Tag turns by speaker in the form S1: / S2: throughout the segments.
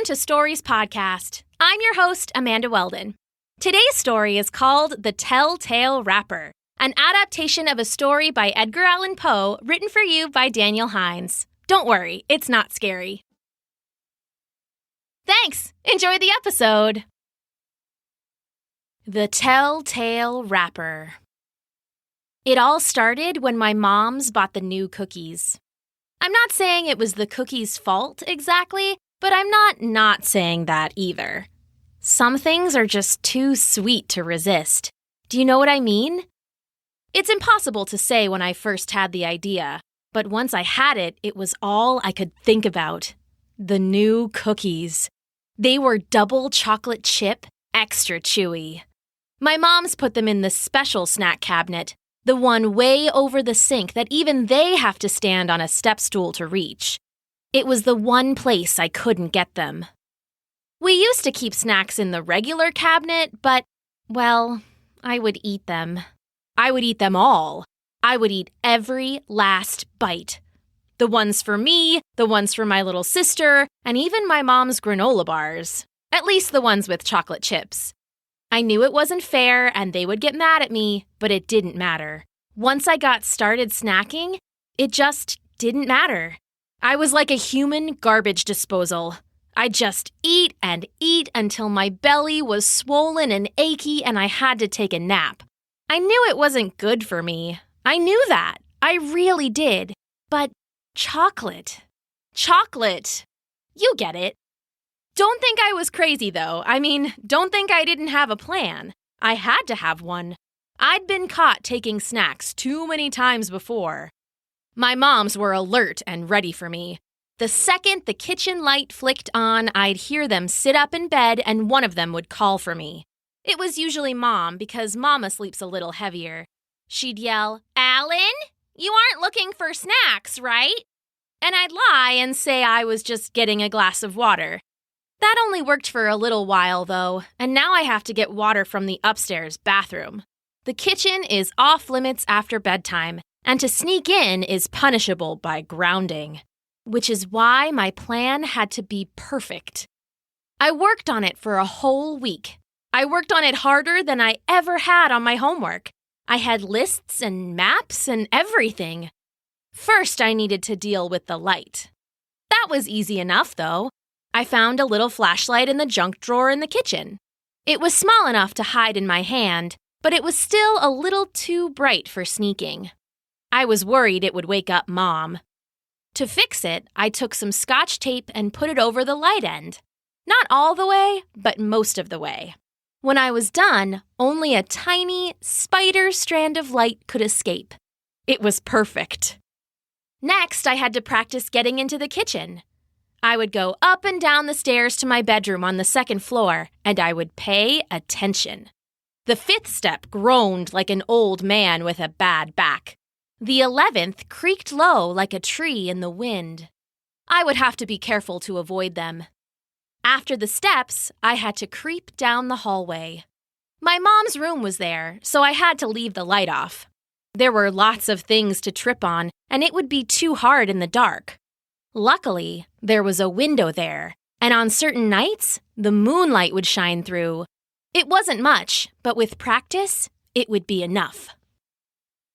S1: to Stories Podcast. I'm your host, Amanda Weldin. Today's story is called The Telltale Wrapper, an adaptation of a story by Edgar Allan Poe written for you by Daniel Hinds. Don't worry, it's not scary. Thanks! Enjoy the episode! The Telltale Wrapper. It all started when my moms bought the new cookies. I'm not saying it was the cookies' fault exactly, but I'm not saying that either. Some things are just too sweet to resist. Do you know what I mean? It's impossible to say when I first had the idea, but once I had it, it was all I could think about. The new cookies. They were double chocolate chip, extra chewy. My mom's put them in the special snack cabinet, the one way over the sink that even they have to stand on a step stool to reach. It was the one place I couldn't get them. We used to keep snacks in the regular cabinet, but, well, I would eat them. I would eat them all. I would eat every last bite. The ones for me, the ones for my little sister, and even my mom's granola bars. At least the ones with chocolate chips. I knew it wasn't fair and they would get mad at me, but it didn't matter. Once I got started snacking, it just didn't matter. I was like a human garbage disposal. I'd just eat and eat until my belly was swollen and achy and I had to take a nap. I knew it wasn't good for me. I knew that. I really did. But chocolate. Chocolate. You get it. Don't think I was crazy, though. I mean, don't think I didn't have a plan. I had to have one. I'd been caught taking snacks too many times before. My moms were alert and ready for me. The second the kitchen light flicked on, I'd hear them sit up in bed and one of them would call for me. It was usually Mom because Mama sleeps a little heavier. She'd yell, "Alan, you aren't looking for snacks, right?" And I'd lie and say I was just getting a glass of water. That only worked for a little while, though, and now I have to get water from the upstairs bathroom. The kitchen is off limits after bedtime, and to sneak in is punishable by grounding. Which is why my plan had to be perfect. I worked on it for a whole week. I worked on it harder than I ever had on my homework. I had lists and maps and everything. First, I needed to deal with the light. That was easy enough, though. I found a little flashlight in the junk drawer in the kitchen. It was small enough to hide in my hand, but it was still a little too bright for sneaking. I was worried it would wake up Mom. To fix it, I took some Scotch tape and put it over the light end. Not all the way, but most of the way. When I was done, only a tiny, spider strand of light could escape. It was perfect. Next, I had to practice getting into the kitchen. I would go up and down the stairs to my bedroom on the second floor, and I would pay attention. The 5th step groaned like an old man with a bad back. The 11th creaked low like a tree in the wind. I would have to be careful to avoid them. After the steps, I had to creep down the hallway. My mom's room was there, so I had to leave the light off. There were lots of things to trip on, and it would be too hard in the dark. Luckily, there was a window there, and on certain nights, the moonlight would shine through. It wasn't much, but with practice, it would be enough.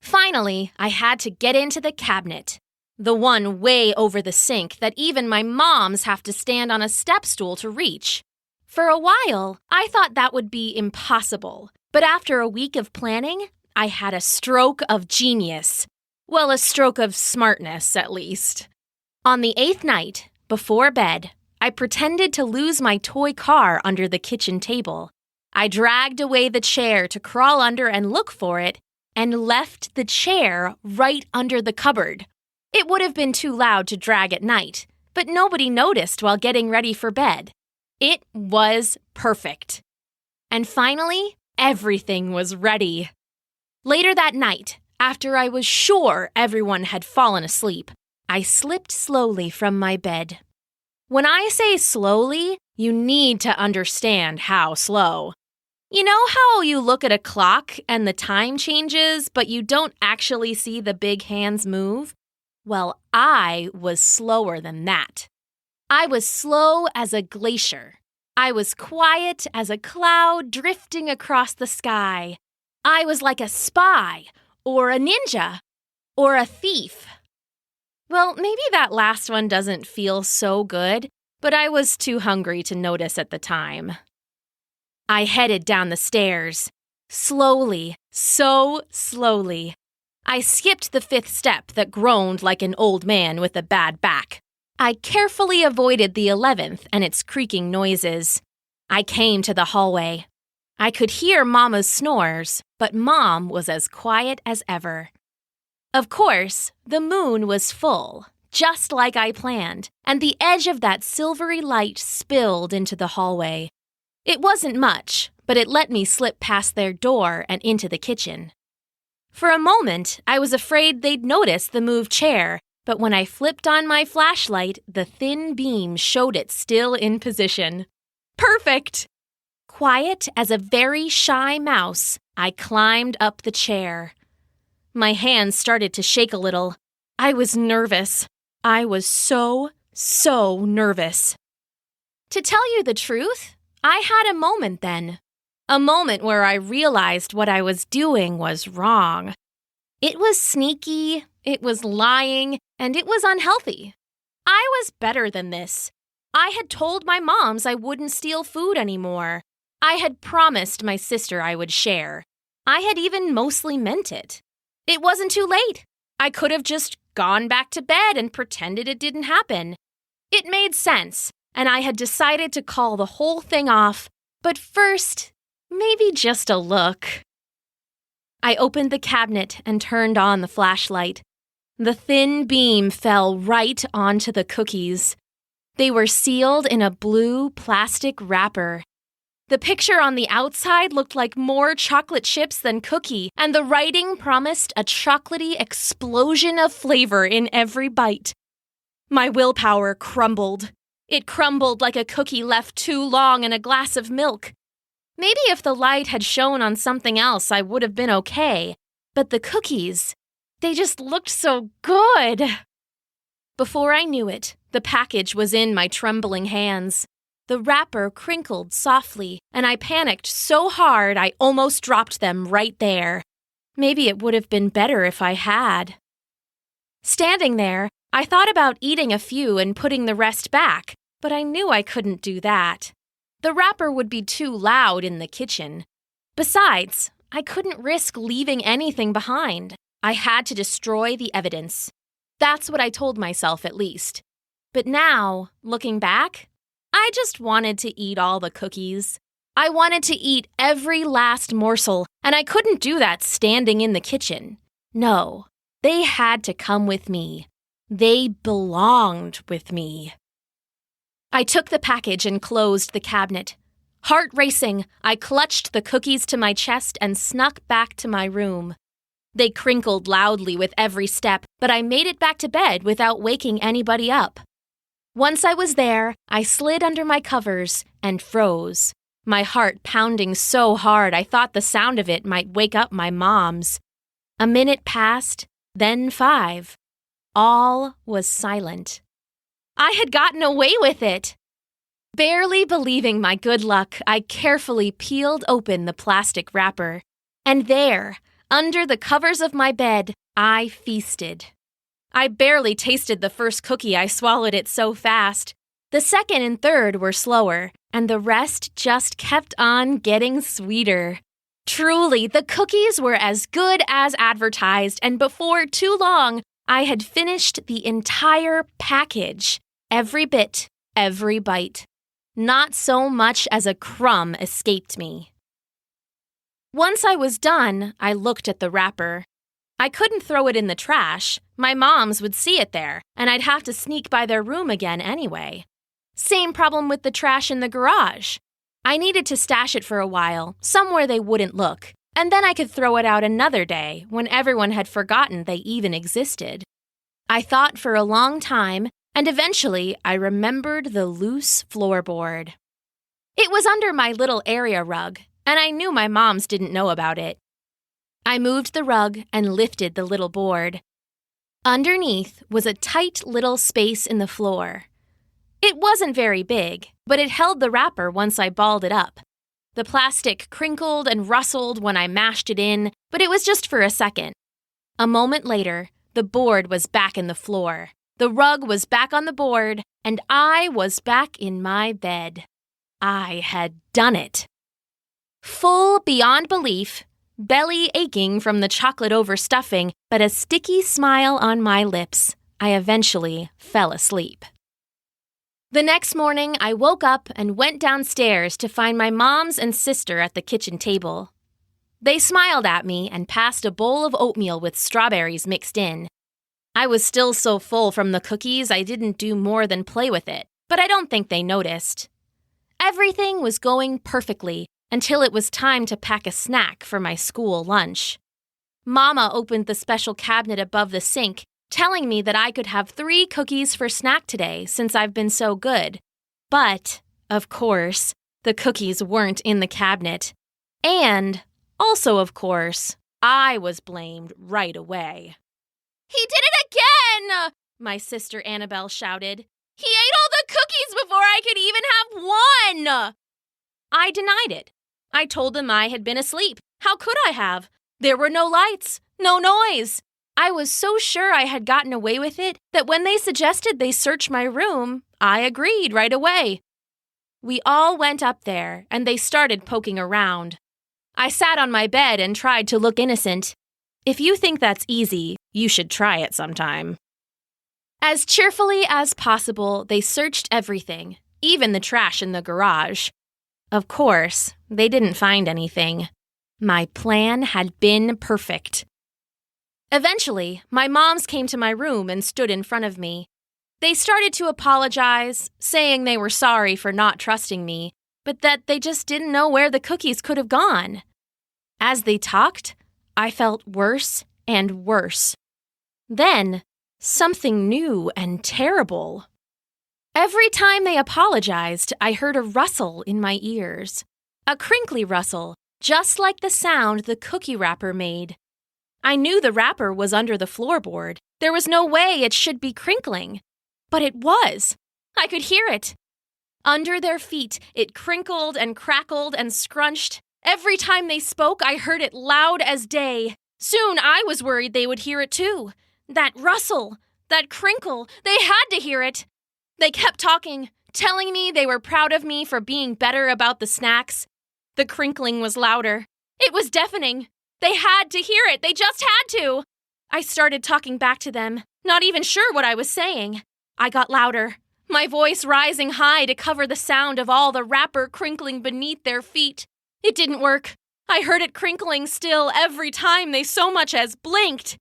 S1: Finally, I had to get into the cabinet, the one way over the sink that even my moms have to stand on a step stool to reach. For a while, I thought that would be impossible, but after a week of planning, I had a stroke of genius. Well, a stroke of smartness, at least. On the 8th night, before bed, I pretended to lose my toy car under the kitchen table. I dragged away the chair to crawl under and look for it, and left the chair right under the cupboard. It would have been too loud to drag at night, but nobody noticed while getting ready for bed. It was perfect. And finally, everything was ready. Later that night, after I was sure everyone had fallen asleep, I slipped slowly from my bed. When I say slowly, you need to understand how slow. You know how you look at a clock and the time changes, but you don't actually see the big hands move? Well, I was slower than that. I was slow as a glacier. I was quiet as a cloud drifting across the sky. I was like a spy, or a ninja, or a thief. Well, maybe that last one doesn't feel so good, but I was too hungry to notice at the time. I headed down the stairs. Slowly, so slowly. I skipped the 5th step that groaned like an old man with a bad back. I carefully avoided the 11th and its creaking noises. I came to the hallway. I could hear Mama's snores, but Mom was as quiet as ever. Of course, the moon was full, just like I planned, and the edge of that silvery light spilled into the hallway. It wasn't much, but it let me slip past their door and into the kitchen. For a moment, I was afraid they'd notice the moved chair, but when I flipped on my flashlight, the thin beam showed it still in position. Perfect! Quiet as a very shy mouse, I climbed up the chair. My hands started to shake a little. I was nervous. I was so nervous. To tell you the truth, I had a moment then. A moment where I realized what I was doing was wrong. It was sneaky, it was lying, and it was unhealthy. I was better than this. I had told my moms I wouldn't steal food anymore. I had promised my sister I would share. I had even mostly meant it. It wasn't too late. I could have just gone back to bed and pretended it didn't happen. It made sense, and I had decided to call the whole thing off, but first, maybe just a look. I opened the cabinet and turned on the flashlight. The thin beam fell right onto the cookies. They were sealed in a blue plastic wrapper. The picture on the outside looked like more chocolate chips than cookie, and the writing promised a chocolatey explosion of flavor in every bite. My willpower crumbled. It crumbled like a cookie left too long in a glass of milk. Maybe if the light had shone on something else, I would have been okay. But the cookies, they just looked so good. Before I knew it, the package was in my trembling hands. The wrapper crinkled softly, and I panicked so hard I almost dropped them right there. Maybe it would have been better if I had. Standing there, I thought about eating a few and putting the rest back, but I knew I couldn't do that. The wrapper would be too loud in the kitchen. Besides, I couldn't risk leaving anything behind. I had to destroy the evidence. That's what I told myself, at least. But now, looking back, I just wanted to eat all the cookies. I wanted to eat every last morsel, and I couldn't do that standing in the kitchen. No, they had to come with me. They belonged with me. I took the package and closed the cabinet. Heart racing, I clutched the cookies to my chest and snuck back to my room. They crinkled loudly with every step, but I made it back to bed without waking anybody up. Once I was there, I slid under my covers and froze, my heart pounding so hard I thought the sound of it might wake up my moms. A minute passed, then 5. All was silent. I had gotten away with it! Barely believing my good luck, I carefully peeled open the plastic wrapper. And there, under the covers of my bed, I feasted. I barely tasted the first cookie, I swallowed it so fast. The second and third were slower, and the rest just kept on getting sweeter. Truly, the cookies were as good as advertised, and before too long, I had finished the entire package. Every bit, every bite. Not so much as a crumb escaped me. Once I was done, I looked at the wrapper. I couldn't throw it in the trash. My moms would see it there, and I'd have to sneak by their room again anyway. Same problem with the trash in the garage. I needed to stash it for a while, somewhere they wouldn't look, and then I could throw it out another day when everyone had forgotten they even existed. I thought for a long time, and eventually I remembered the loose floorboard. It was under my little area rug, and I knew my moms didn't know about it. I moved the rug and lifted the little board. Underneath was a tight little space in the floor. It wasn't very big, but it held the wrapper once I balled it up. The plastic crinkled and rustled when I mashed it in, but it was just for a second. A moment later, the board was back in the floor. The rug was back on the board, and I was back in my bed. I had done it. Full beyond belief, belly aching from the chocolate overstuffing, but a sticky smile on my lips, I eventually fell asleep. The next morning, I woke up and went downstairs to find my moms and sister at the kitchen table. They smiled at me and passed a bowl of oatmeal with strawberries mixed in. I was still so full from the cookies I didn't do more than play with it, but I don't think they noticed. Everything was going perfectly until it was time to pack a snack for my school lunch. Mama opened the special cabinet above the sink, telling me that I could have 3 cookies for snack today since I've been so good. But, of course, the cookies weren't in the cabinet. And, also of course, I was blamed right away. "He did it again!" my sister Annabelle shouted. "He ate all the cookies before I could even have one!" I denied it. I told them I had been asleep. How could I have? There were no lights, no noise. I was so sure I had gotten away with it that when they suggested they search my room, I agreed right away. We all went up there, and they started poking around. I sat on my bed and tried to look innocent. If you think that's easy, you should try it sometime. As cheerfully as possible, they searched everything, even the trash in the garage. Of course, they didn't find anything. My plan had been perfect. Eventually, my moms came to my room and stood in front of me. They started to apologize, saying they were sorry for not trusting me, but that they just didn't know where the cookies could have gone. As they talked, I felt worse and worse. Then, something new and terrible. Every time they apologized, I heard a rustle in my ears. A crinkly rustle, just like the sound the cookie wrapper made. I knew the wrapper was under the floorboard. There was no way it should be crinkling. But it was. I could hear it. Under their feet, it crinkled and crackled and scrunched. Every time they spoke, I heard it loud as day. Soon I was worried they would hear it too. That rustle, that crinkle, they had to hear it. They kept talking, telling me they were proud of me for being better about the snacks. The crinkling was louder. It was deafening. They had to hear it. They just had to. I started talking back to them, not even sure what I was saying. I got louder, my voice rising high to cover the sound of all the wrapper crinkling beneath their feet. It didn't work. I heard it crinkling still every time they so much as blinked.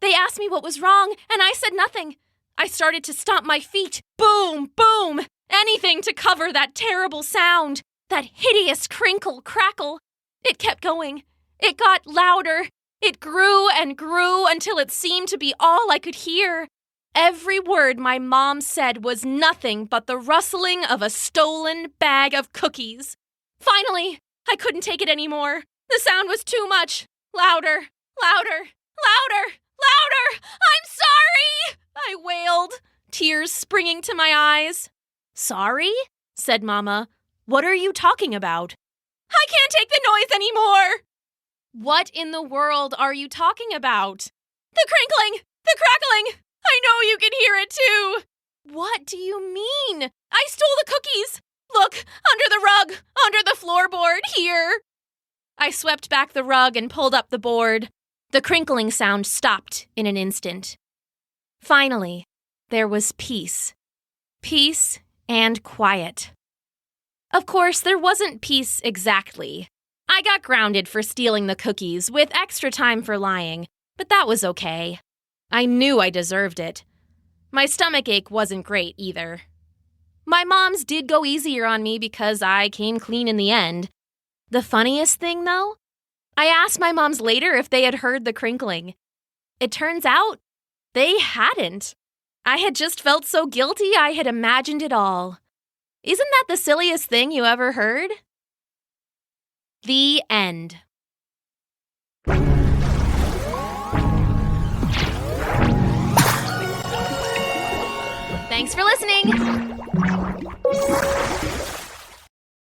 S1: They asked me what was wrong, and I said nothing. I started to stomp my feet. Boom, boom, anything to cover that terrible sound, that hideous crinkle crackle. It kept going. It got louder. It grew and grew until it seemed to be all I could hear. Every word my mom said was nothing but the rustling of a stolen bag of cookies. Finally, I couldn't take it anymore. The sound was too much. Louder, louder, louder, louder! I'm sorry! I wailed, tears springing to my eyes. "Sorry?" said Mama. "What are you talking about?" "I can't take the noise anymore!" "What in the world are you talking about?" "The crinkling! The crackling! I know you can hear it too!" "What do you mean?" "I stole the cookies! Look, under the rug, under the floorboard, here!" I swept back the rug and pulled up the board. The crinkling sound stopped in an instant. Finally, there was peace. Peace and quiet. Of course, there wasn't peace exactly. I got grounded for stealing the cookies with extra time for lying, but that was okay. I knew I deserved it. My stomachache wasn't great either. My moms did go easier on me because I came clean in the end. The funniest thing, though? I asked my moms later if they had heard the crinkling. It turns out they hadn't. I had just felt so guilty I had imagined it all. Isn't that the silliest thing you ever heard? The end. Thanks for listening.